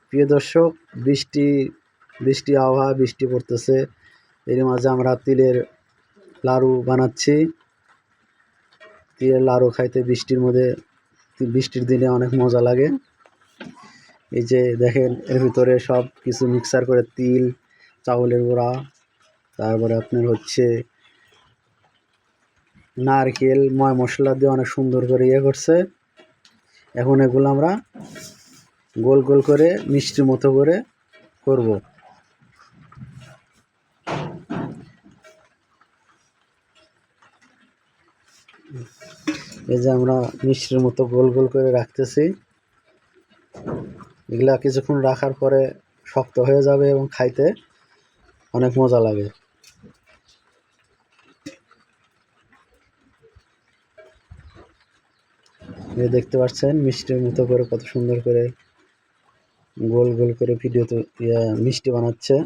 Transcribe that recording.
প্রিয় দর্শক, বৃষ্টি বৃষ্টি আবহাওয়া, বৃষ্টি পড়তেছে। এর মাঝে আমরা তিলের লাড়ু বানাচ্ছি। তিলের লাড়ু খাইতে বৃষ্টির মধ্যে, বৃষ্টির দিনে অনেক মজা লাগে। এই যে দেখেন, এর ভিতরে সব কিছু মিক্সার করে, তিল, চাউলের গুঁড়া, তারপরে আপনার হচ্ছে নারকেল, ময় মশলা দিয়ে অনেক সুন্দর করে ইয়ে করছে। এখন এগুলো আমরা গোল গোল করে মিষ্টির মতো করে করব। এই যে আমরা মিষ্টির মতো গোল গোল করে রাখতেছি। এগুলা কিছুক্ষণ রাখার পরে শক্ত হয়ে যাবে এবং খাইতে অনেক মজা লাগে। দেখতে পাচ্ছেন মিষ্টির মতো করে কত সুন্দর করে গোল গোল করে ভিডিওতে মিষ্টি বানাচ্ছে।